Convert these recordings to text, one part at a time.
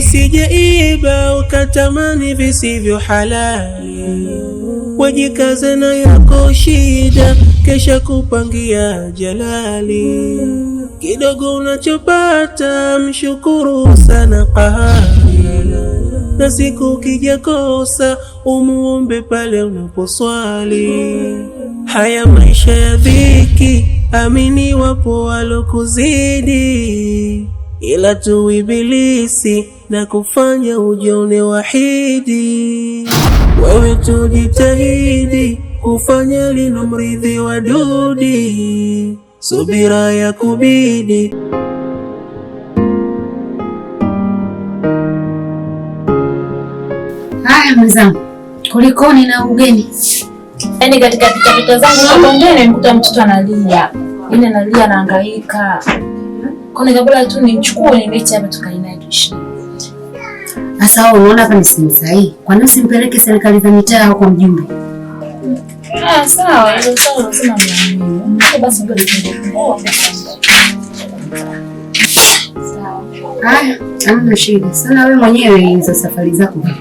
usijeiba ukatamani visivyo halali. Wajikaze na yako shida, kesha kupangia jalali. Kidogo unachopata mshukuru sana Qahari, na siku kija kosa umuombe pale unaposwali. Haya maisha ya dhiki, amini wapo walokuzidi, ila tu ibilisi na kufanya ujione wahidi. Wewe tujitahidi kufanya linomridhi wadudi, subira ya kubidi. Haya mwenzangu, kulikoni na ugeni? Yaani katika pitapita zangu hapo mbele nikuta mtoto analia. Yeye analia anahangaika. Kwa nini kabla tu nimchukue nimlete hapa tukae naye tuishi. Sasa wewe unaona hapa ni sehemu sahihi. Kwa nini usimpeleke serikali za mitaa au kwa mjumbe? Sawa, hilo sawa unasema mimi. Basi ndio ndio. Sawa. Haya, hamna shida. Sana wewe mwenyewe hizo safari zako vipi?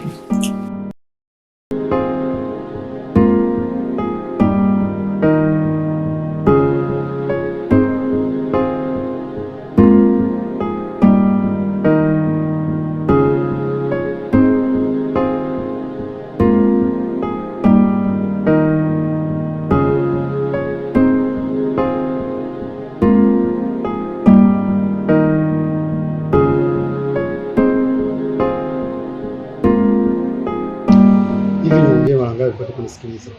Sikiliza.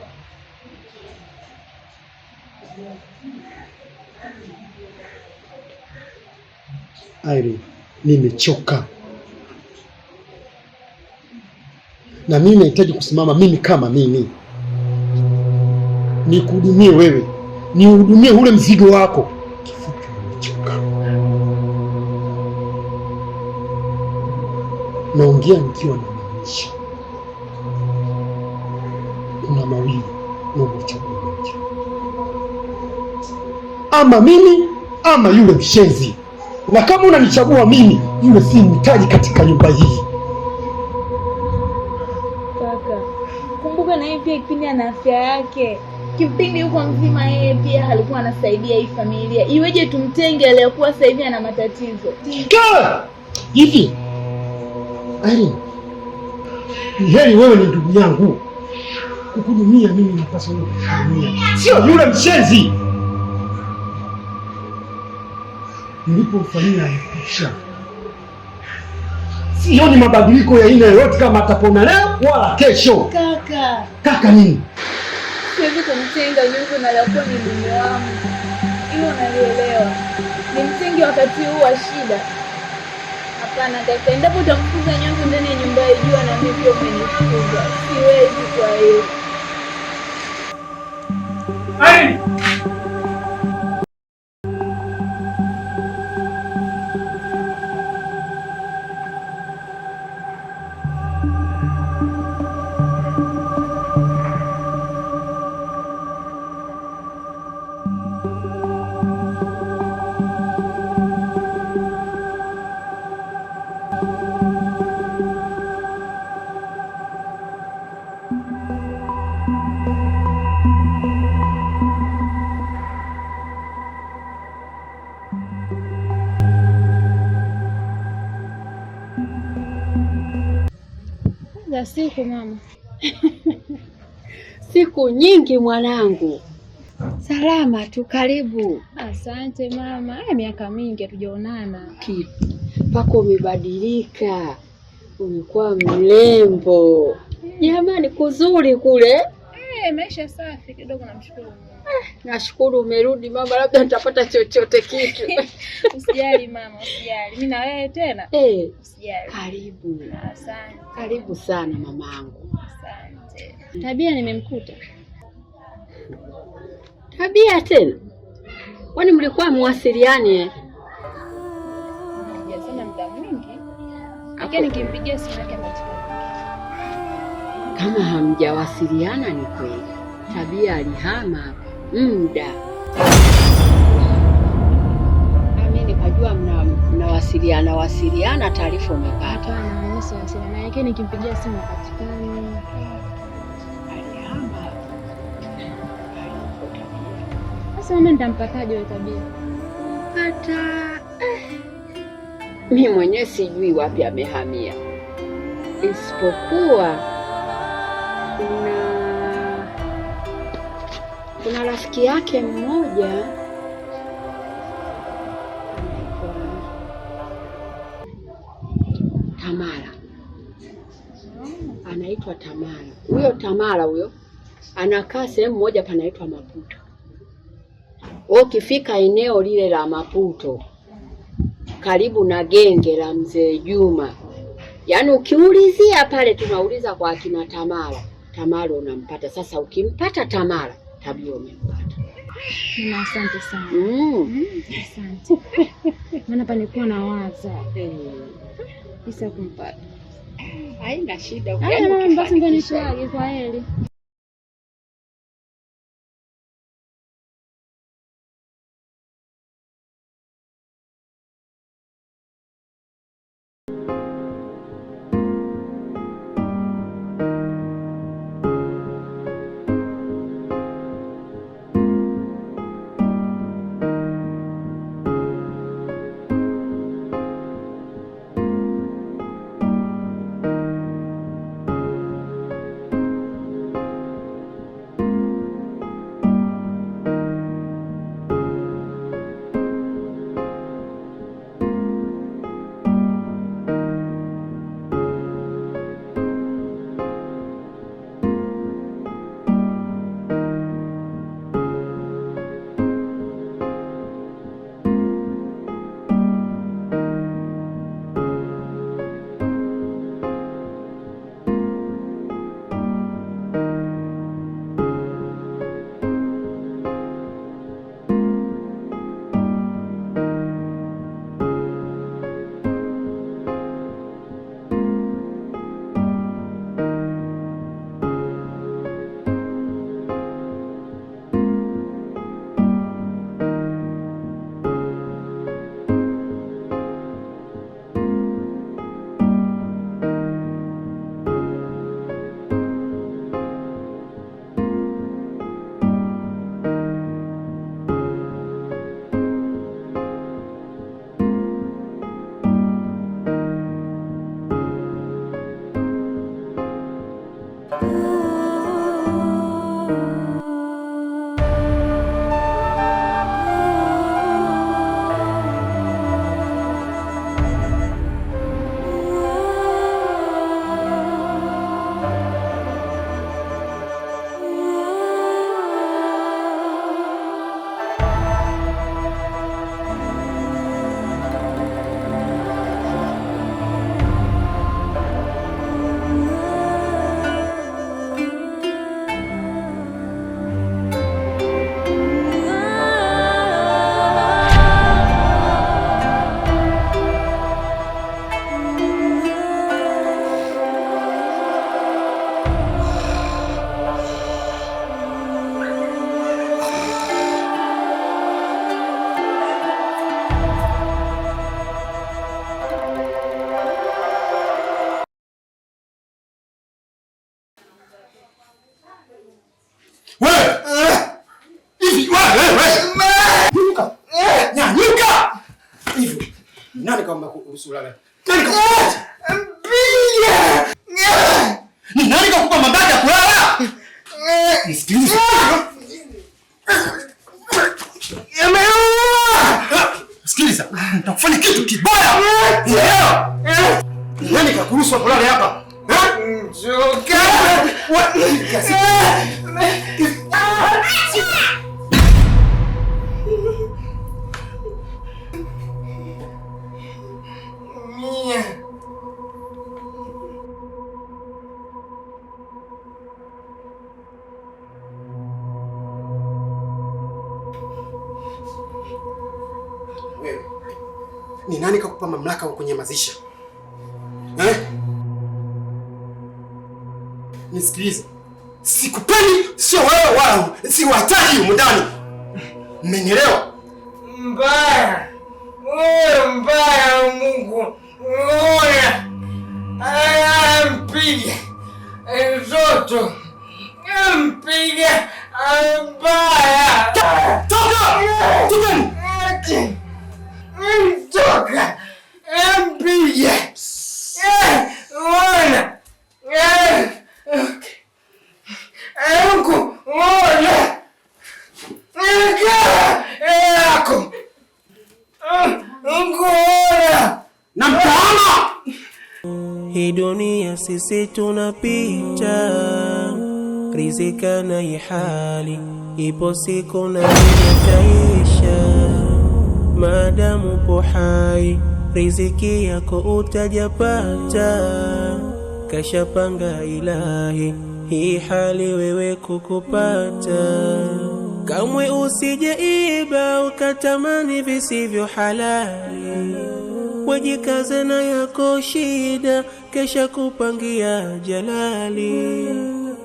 Irene, nimechoka. Na mimi nahitaji kusimama mimi kama mimi. Nikuhudumie wewe. Nihudumie ule mzigo wako. Kifupi nimechoka. Naongea nikiwa na maanisha. Kuna mawili, naomba uchague moja. Ama mimi, ama yule mshenzi. Na kama unanichagua mimi, yule si mhitaji katika nyumba hii. Kaka, kumbuka na yeye pia kipindi ana afya yake. Kipindi yuko mzima yeye pia alikuwa anasaidia hii familia. Iweje tumtenge aliyokuwa sasa hivi ana matatizo? Hivi. Irene, ni heri wewe ni ndugu yangu. Kukuhudumia mimi napaswa kukuhudumia. Sio yule mshenzi. Nilipofanyia alikwisha. Sioni mabadiliko ya aina yoyote kama atapona leo wala kesho. Kaka nini? Siwezi kumtenga Nyonzo na Lakuwa ni mume wangu. Hilo nalielewa. Nimtenge wakati huu wa shida. Hapana kaka, endapo utamfukuza Nyonzo ndani ya nyumba hii, jua na mimi pia umenifukuza. Siwezi kwa hiyo. Ai! Za siku mama. Siku nyingi mwanangu. Salama tu, karibu. Asante mama. Miaka mingi hatujaonana. Pako umebadilika. Umekuwa mrembo. Jamani kuzuri kule. Maisha safi kidogo namshukuru Mungu. Nashukuru umerudi mama, labda nitapata chochote kitu. Usijali mama, usijali. Mimi na wewe tena? Usijali. Karibu. Asante. Karibu sana mamangu. Asante. Tabia nimemkuta. Tabia tena? Kwani mlikuwa muwasiliane? Sijasema muda mwingi. Lakini nikimpigia simu yake anapatikana. Kama hamjawasiliana ni kweli. Tabia alihama muda. Amini najua mnawasiliana taarifa umepata. Hapana, nisiwasiliana. Yake nikimpigia simu hapatikani. Alihama. Sasa mimi nitampataje hiyo tabia? Mimi mwenyewe sijui wapi amehamia. Isipokuwa kuna rafiki yake mmoja Tamara. Anaitwa Tamara. Huyo Tamara huyo anakaa sehemu moja panaitwa Maputo. Ukifika eneo lile la Maputo karibu na genge la Mzee Juma, yaani ukiulizia pale tunauliza kwa akina Tamara, Tamara unampata. Sasa ukimpata Tamara, tabia umempata. Asante sana. Asante. Maana panikuwa na waza. Isa kumpata. Haina shida. Basi ndio nishage kwa heri. Nani kama kuruhusu ulale? Ni nani kakupa mabaki ya kulala? Nisikilize. Sikiliza, nitakufanya kitu kibaya. Nani kakuruhusu kulala hapa? Joka. Wewe ni nani kakupa mamlaka wa kunyamazisha? Nisikilize. Sikupendi, sio wewe wala siwataki humu ndani. Mmenielewa? Mbaya. mbaya Mungu. Ona anampige mtoto, mpige mbaya. Toka mpige. Ona Mungu, ona yako Mungu, ona na mtaama. Hii dunia sisi tunapita, rizika na ihali, ipo siku na itaisha. Maadamu upo hai, riziki yako utajapata. Kashapanga Ilahi, hii hali wewe kukupata. Kamwe usije iba ukatamani visivyo halali. Wajikaze na yako shida, kesha kupangia jalali.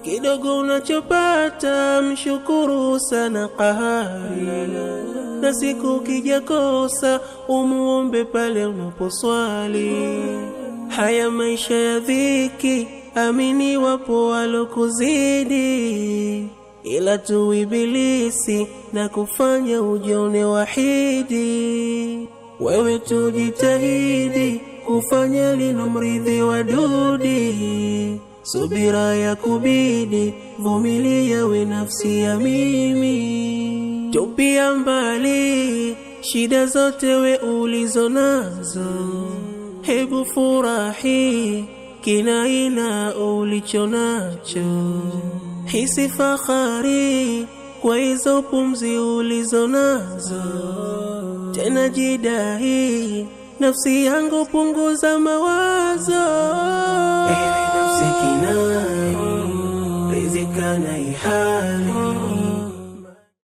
Kidogo unachopata mshukuru sana Qahari, na siku kija kosa umuombe pale unaposwali. Haya maisha ya dhiki, amini wapo walokuzidi, ila tu ibilisi na kufanya ujione wahidi. Wewe tujitahidi kufanya linomridhi wadudi, subira ya kubidi, vumilia we nafsi ya mimi. Tupia mbali shida zote we ulizo nazo, hebu furahi kinaina ulicho nacho. Hisi fahari kwa hizo pumzi ulizo nazo, tena jidahi nafsi yangu punguza mawazo. Ewe nafsi kinai, rizika na ihali,